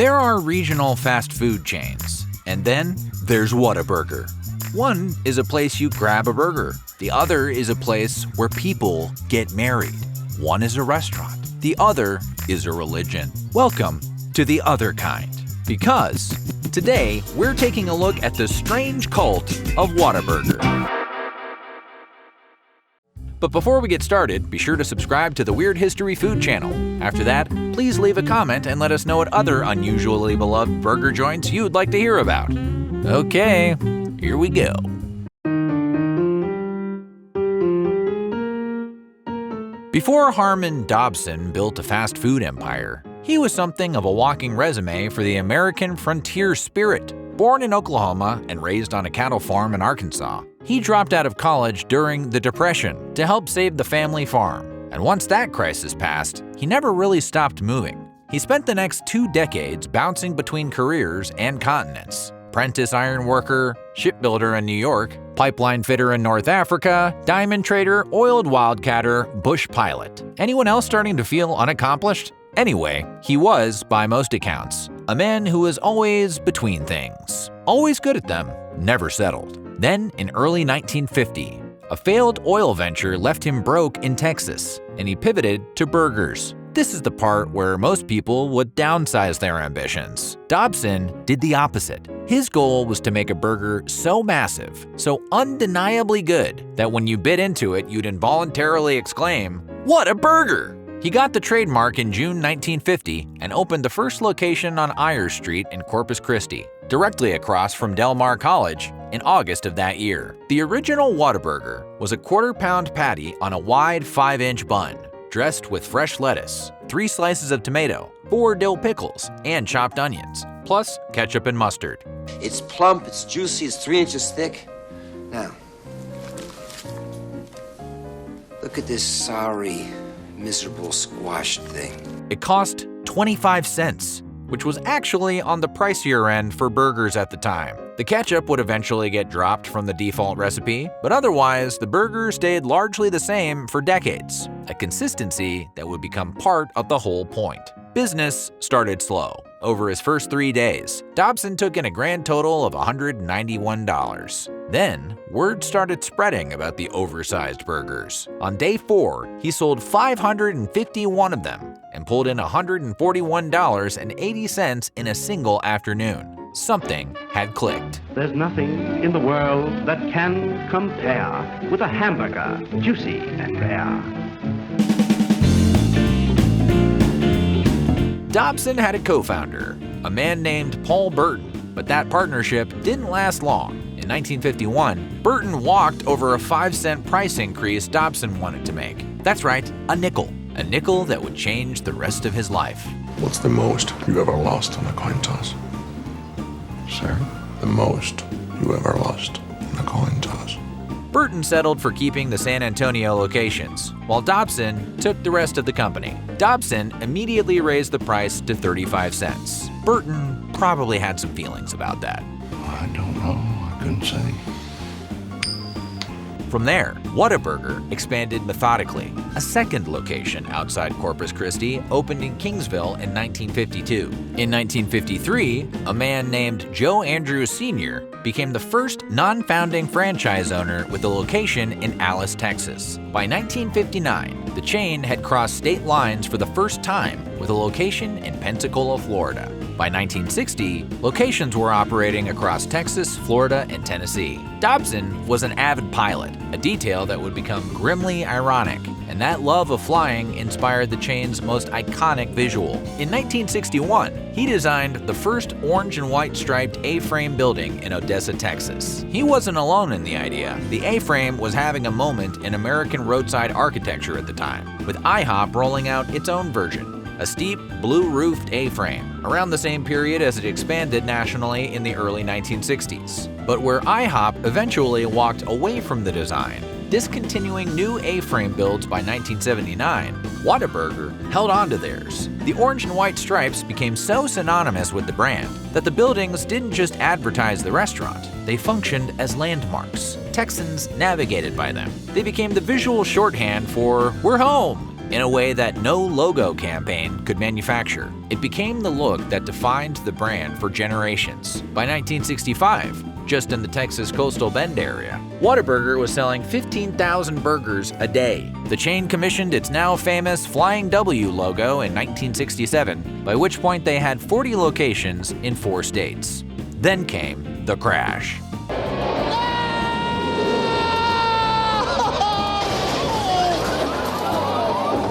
There are regional fast food chains, and then there's Whataburger. One is a place you grab a burger. The other is a place where people get married. One is a restaurant. The other is a religion. Welcome to The Other Kind, because today we're taking a look at the strange cult of Whataburger. But before we get started, be sure to subscribe to the Weird History Food channel. After that, please leave a comment and let us know what other unusually beloved burger joints you'd like to hear about. Okay, here we go. Before Harmon Dobson built a fast food empire, he was something of a walking resume for the American frontier spirit. Born in Oklahoma and raised on a cattle farm in Arkansas, he dropped out of college during the Depression to help save the family farm. And once that crisis passed, he never really stopped moving. He spent the next 2 decades bouncing between careers and continents. Apprentice iron worker, shipbuilder in New York, pipeline fitter in North Africa, diamond trader, oiled wildcatter, bush pilot. Anyone else starting to feel unaccomplished? Anyway, he was, by most accounts, a man who was always between things. Always good at them, never settled. Then, in early 1950, a failed oil venture left him broke in Texas, and he pivoted to burgers. This is the part where most people would downsize their ambitions. Dobson did the opposite. His goal was to make a burger so massive, so undeniably good, that when you bit into it, you'd involuntarily exclaim, "What a burger!" He got the trademark in June 1950 and opened the first location on Ayers Street in Corpus Christi, directly across from Del Mar College, in August of that year. The original Whataburger was a quarter-pound patty on a wide 5-inch bun, dressed with fresh lettuce, 3 slices of tomato, 4 dill pickles, and chopped onions, plus ketchup and mustard. It's plump, it's juicy, it's 3 inches thick. Now, look at this sorry, miserable squashed thing. It cost 25 cents, which was actually on the pricier end for burgers at the time. The ketchup would eventually get dropped from the default recipe, but otherwise, the burger stayed largely the same for decades, a consistency that would become part of the whole point. Business started slow. Over his first 3 days, Dobson took in a grand total of $191. Then, word started spreading about the oversized burgers. On day 4, he sold 551 of them and pulled in $141.80 in a single afternoon. Something had clicked. There's nothing in the world that can compare with a hamburger, juicy and rare. Dobson had a co-founder, a man named Paul Burton, but that partnership didn't last long. In 1951, Burton walked over a 5-cent price increase Dobson wanted to make. That's right, a nickel that would change the rest of his life. What's the most you ever lost on a coin toss? Sir? The most you ever lost on a coin toss. Burton settled for keeping the San Antonio locations, while Dobson took the rest of the company. Dobson immediately raised the price to 35 cents. Burton probably had some feelings about that. I don't know. I couldn't say. From there, Whataburger expanded methodically. A second location outside Corpus Christi opened in Kingsville in 1952. In 1953, a man named Joe Andrews Sr. became the first non-founding franchise owner with a location in Alice, Texas. By 1959, the chain had crossed state lines for the first time with a location in Pensacola, Florida. By 1960, locations were operating across Texas, Florida, and Tennessee. Dobson was an avid pilot, a detail that would become grimly ironic, and that love of flying inspired the chain's most iconic visual. In 1961, he designed the first orange and white striped A-frame building in Odessa, Texas. He wasn't alone in the idea. The A-frame was having a moment in American roadside architecture at the time, with IHOP rolling out its own version. A steep, blue-roofed A-frame, around the same period as it expanded nationally in the early 1960s. But where IHOP eventually walked away from the design, discontinuing new A-frame builds by 1979, Whataburger held on to theirs. The orange and white stripes became so synonymous with the brand that the buildings didn't just advertise the restaurant, they functioned as landmarks. Texans navigated by them. They became the visual shorthand for "We're home." in a way that no logo campaign could manufacture. It became the look that defined the brand for generations. By 1965, just in the Texas coastal Bend area, Whataburger was selling 15,000 burgers a day. The chain commissioned its now famous Flying W logo in 1967, by which point they had 40 locations in 4 states. Then came the crash.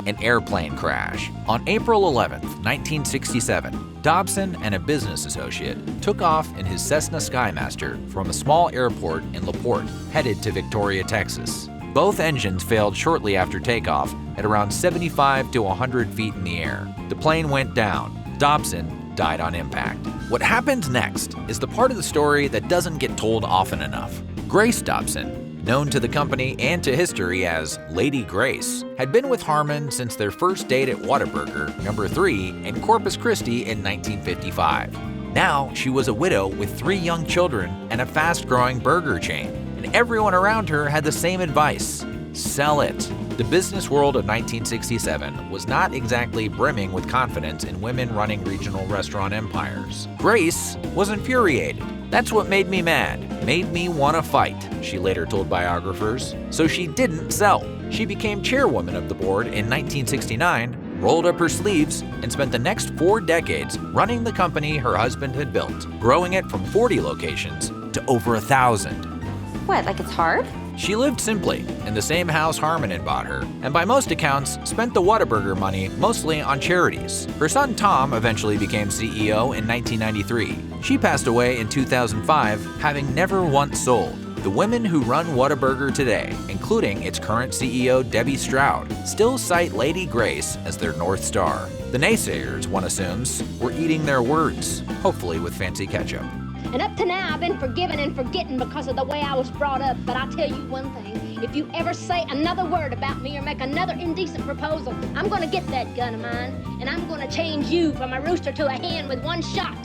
An airplane crash. On April 11, 1967, Dobson and a business associate took off in his Cessna Skymaster from a small airport in LaPorte, headed to Victoria, Texas. Both engines failed shortly after takeoff at around 75 to 100 feet in the air. The plane went down. Dobson died on impact. What happened next is the part of the story that doesn't get told often enough. Grace Dobson, known to the company and to history as Lady Grace, had been with Harmon since their first date at Whataburger No. 3 in Corpus Christi in 1955. Now she was a widow with 3 young children and a fast-growing burger chain, and everyone around her had the same advice: sell it. The business world of 1967 was not exactly brimming with confidence in women running regional restaurant empires. Grace was infuriated. "That's what made me mad, made me want to fight," she later told biographers. So she didn't sell. She became chairwoman of the board in 1969, rolled up her sleeves, and spent the next 4 decades running the company her husband had built, growing it from 40 locations to over 1,000. What, like it's hard? She lived simply in the same house Harmon had bought her, and by most accounts, spent the Whataburger money mostly on charities. Her son Tom eventually became CEO in 1993. She passed away in 2005, having never once sold. The women who run Whataburger today, including its current CEO Debbie Stroud, still cite Lady Grace as their North Star. The naysayers, one assumes, were eating their words, hopefully with fancy ketchup. And up to now, I've been forgiven and forgetting because of the way I was brought up. But I'll tell you one thing. If you ever say another word about me or make another indecent proposal, I'm going to get that gun of mine, and I'm going to change you from a rooster to a hen with one shot.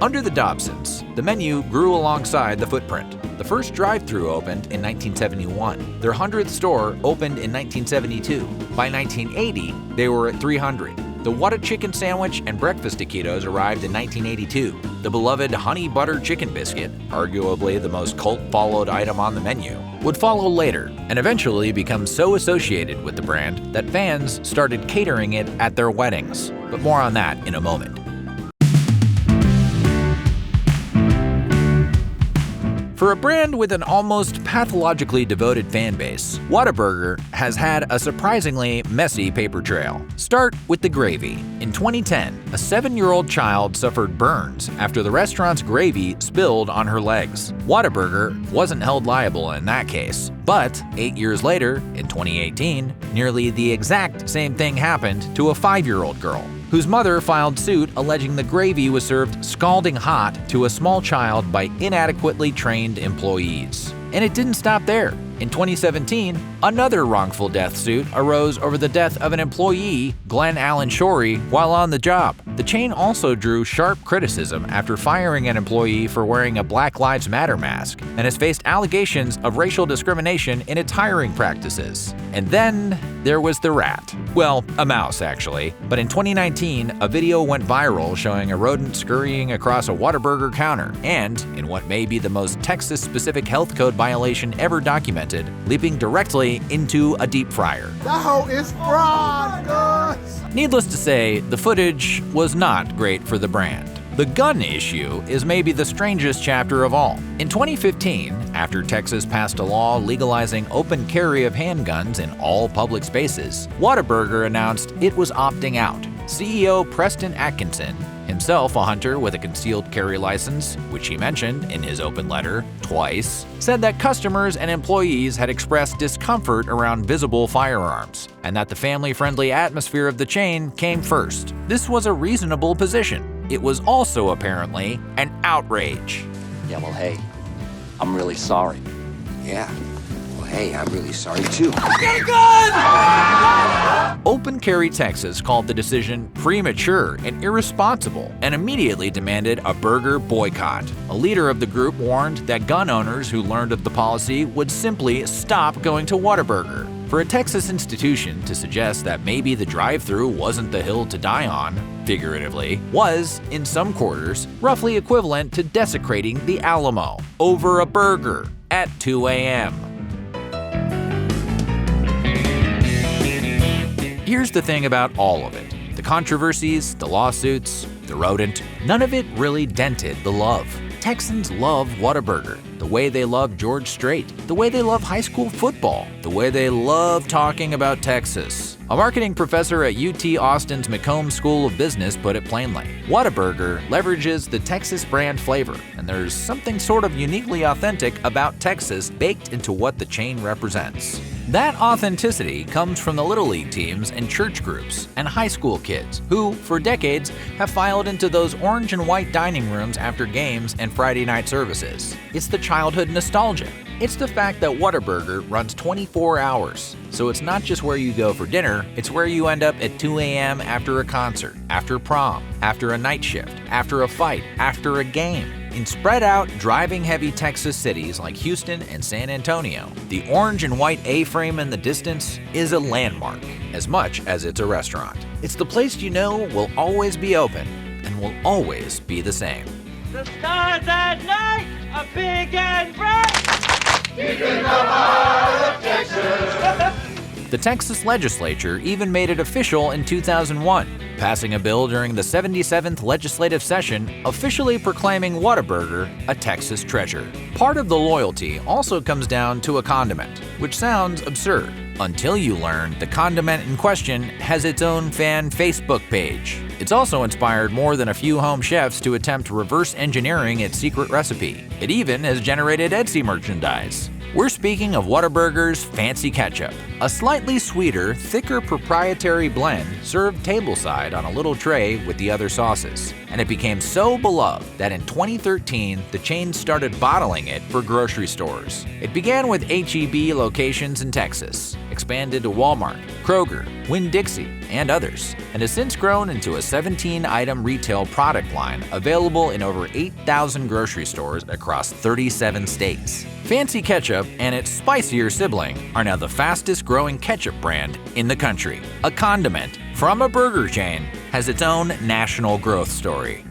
Under the Dobsons, the menu grew alongside the footprint. The first drive-thru opened in 1971. Their 100th store opened in 1972. By 1980, they were at 300. The Whata chicken sandwich and breakfast taquitos arrived in 1982. The beloved honey butter chicken biscuit, arguably the most cult-followed item on the menu, would follow later and eventually become so associated with the brand that fans started catering it at their weddings. But more on that in a moment. For a brand with an almost pathologically devoted fan base, Whataburger has had a surprisingly messy paper trail. Start with the gravy. In 2010, a 7-year-old child suffered burns after the restaurant's gravy spilled on her legs. Whataburger wasn't held liable in that case, but 8 years later, in 2018, nearly the exact same thing happened to a 5-year-old girl, whose mother filed suit alleging the gravy was served scalding hot to a small child by inadequately trained employees. And it didn't stop there. In 2017, another wrongful death suit arose over the death of an employee, Glenn Allen Shorey, while on the job. The chain also drew sharp criticism after firing an employee for wearing a Black Lives Matter mask, and has faced allegations of racial discrimination in its hiring practices. And then there was the rat. Well, a mouse actually. But in 2019, a video went viral showing a rodent scurrying across a Whataburger counter, and, in what may be the most Texas-specific health code violation ever documented, leaping directly into a deep fryer. That hoe is fraud, guys! Needless to say, the footage was not great for the brand. The gun issue is maybe the strangest chapter of all. In 2015, after Texas passed a law legalizing open carry of handguns in all public spaces, Whataburger announced it was opting out. CEO Preston Atkinson, himself a hunter with a concealed carry license, which he mentioned in his open letter twice, said that customers and employees had expressed discomfort around visible firearms, and that the family-friendly atmosphere of the chain came first. This was a reasonable position. It was also apparently an outrage. Yeah, well, hey, I'm really sorry. Yeah. Well, hey, I'm really sorry too. Open Carry Texas called the decision premature and irresponsible and immediately demanded a burger boycott. A leader of the group warned that gun owners who learned of the policy would simply stop going to Whataburger. For a Texas institution to suggest that maybe the drive-thru wasn't the hill to die on, figuratively, was, in some quarters, roughly equivalent to desecrating the Alamo over a burger at 2 a.m. Here's the thing about all of it. The controversies, the lawsuits, the rodent, none of it really dented the love. Texans love Whataburger, the way they love George Strait, the way they love high school football, the way they love talking about Texas. A marketing professor at UT Austin's McCombs School of Business put it plainly. Whataburger leverages the Texas brand flavor, and there's something sort of uniquely authentic about Texas baked into what the chain represents. That authenticity comes from the Little League teams and church groups and high school kids who, for decades, have filed into those orange and white dining rooms after games and Friday night services. It's the childhood nostalgia. It's the fact that Whataburger runs 24 hours. So it's not just where you go for dinner, it's where you end up at 2 a.m. after a concert, after prom, after a night shift, after a fight, after a game. In spread-out, driving-heavy Texas cities like Houston and San Antonio, the orange and white A-frame in the distance is a landmark, as much as it's a restaurant. It's the place you know will always be open and will always be the same. The stars at night are big and bright. Deep in the heart of Texas. The Texas legislature even made it official in 2001, passing a bill during the 77th legislative session officially proclaiming Whataburger a Texas treasure. Part of the loyalty also comes down to a condiment, which sounds absurd until you learn the condiment in question has its own fan Facebook page. It's also inspired more than a few home chefs to attempt reverse engineering its secret recipe. It even has generated Etsy merchandise. We're speaking of Whataburger's Fancy Ketchup, a slightly sweeter, thicker proprietary blend served tableside on a little tray with the other sauces. And it became so beloved that in 2013, the chain started bottling it for grocery stores. It began with H-E-B locations in Texas, expanded to Walmart, Kroger, Winn-Dixie, and others, and has since grown into a 17-item retail product line available in over 8,000 grocery stores across 37 states. Fancy Ketchup and its spicier sibling are now the fastest-growing ketchup brand in the country. A condiment from a burger chain has its own national growth story.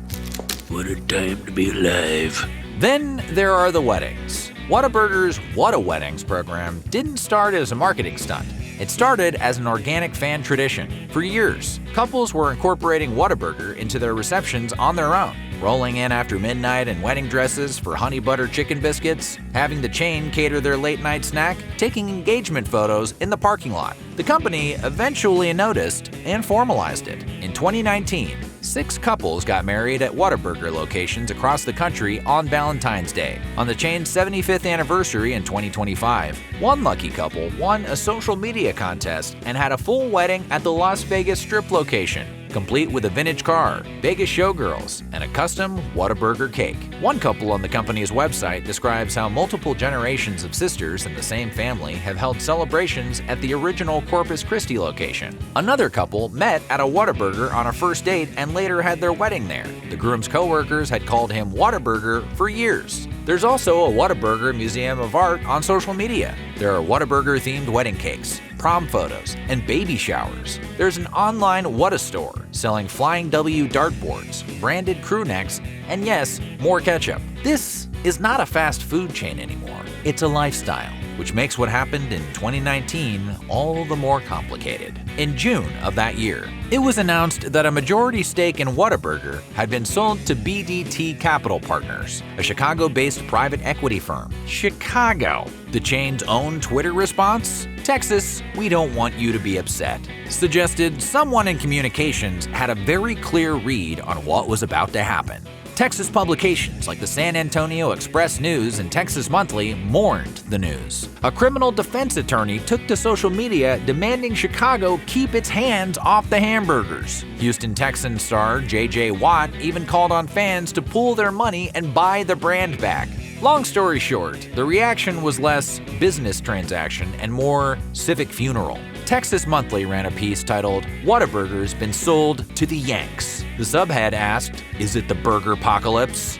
What a time to be alive. Then there are the weddings. Whataburger's What a Weddings program didn't start as a marketing stunt. It started as an organic fan tradition. For years, couples were incorporating Whataburger into their receptions on their own, rolling in after midnight in wedding dresses for honey butter chicken biscuits, having the chain cater their late-night snack, taking engagement photos in the parking lot. The company eventually noticed and formalized it. In 2019, 6 couples got married at Whataburger locations across the country on Valentine's Day. On the chain's 75th anniversary in 2025, one lucky couple won a social media contest and had a full wedding at the Las Vegas Strip location, complete with a vintage car, Vegas showgirls, and a custom Whataburger cake. One couple on the company's website describes how multiple generations of sisters in the same family have held celebrations at the original Corpus Christi location. Another couple met at a Whataburger on a first date and later had their wedding there. The groom's co-workers had called him Whataburger for years. There's also a Whataburger Museum of Art on social media. There are Whataburger-themed wedding cakes, prom photos, and baby showers. There's an online Whata store selling Flying W dartboards, branded crew necks, and yes, more ketchup. This is not a fast food chain anymore. It's a lifestyle, which makes what happened in 2019 all the more complicated. In June of that year, it was announced that a majority stake in Whataburger had been sold to BDT Capital Partners, a Chicago-based private equity firm. Chicago. The chain's own Twitter response? Texas, we don't want you to be upset. Suggested someone in communications had a very clear read on what was about to happen. Texas publications like the San Antonio Express-News and Texas Monthly mourned the news. A criminal defense attorney took to social media demanding Chicago keep its hands off the hamburgers. Houston Texans star J.J. Watt even called on fans to pool their money and buy the brand back. Long story short, the reaction was less business transaction and more civic funeral. Texas Monthly ran a piece titled, "Whataburger's been sold to the Yanks." The subhead asked, "Is it the burger apocalypse?"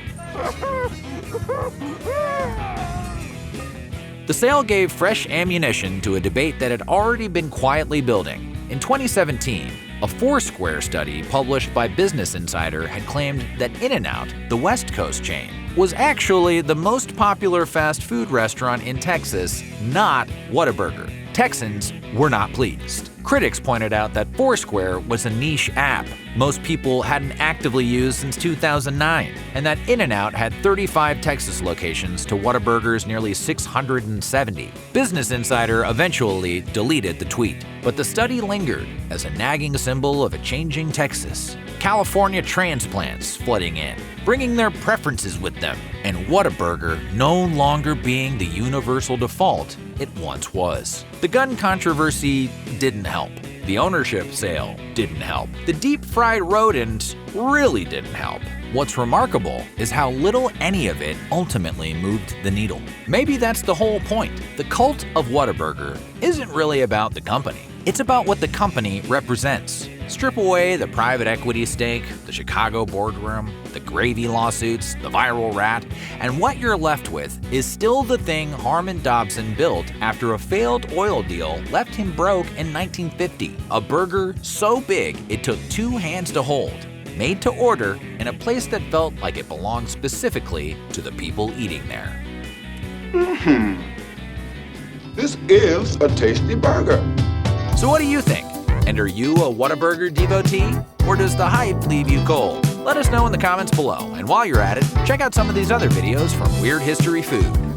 The sale gave fresh ammunition to a debate that had already been quietly building. In 2017, a Foursquare study published by Business Insider had claimed that In-N-Out, the West Coast chain, was actually the most popular fast food restaurant in Texas, not Whataburger. Texans were not pleased. Critics pointed out that Foursquare was a niche app most people hadn't actively used since 2009, and that In-N-Out had 35 Texas locations to Whataburger's nearly 670. Business Insider eventually deleted the tweet, but the study lingered as a nagging symbol of a changing Texas. California transplants flooding in, bringing their preferences with them, and Whataburger no longer being the universal default it once was. The gun controversy didn't help. The ownership sale didn't help. The deep-fried rodent really didn't help. What's remarkable is how little any of it ultimately moved the needle. Maybe that's the whole point. The cult of Whataburger isn't really about the company. It's about what the company represents. Strip away the private equity stake, the Chicago boardroom, the gravy lawsuits, the viral rat, and what you're left with is still the thing Harmon Dobson built after a failed oil deal left him broke in 1950. A burger so big it took 2 hands to hold, made to order in a place that felt like it belonged specifically to the people eating there. This is a tasty burger. So what do you think? And are you a Whataburger devotee? Or does the hype leave you cold? Let us know in the comments below. And while you're at it, check out some of these other videos from Weird History Food.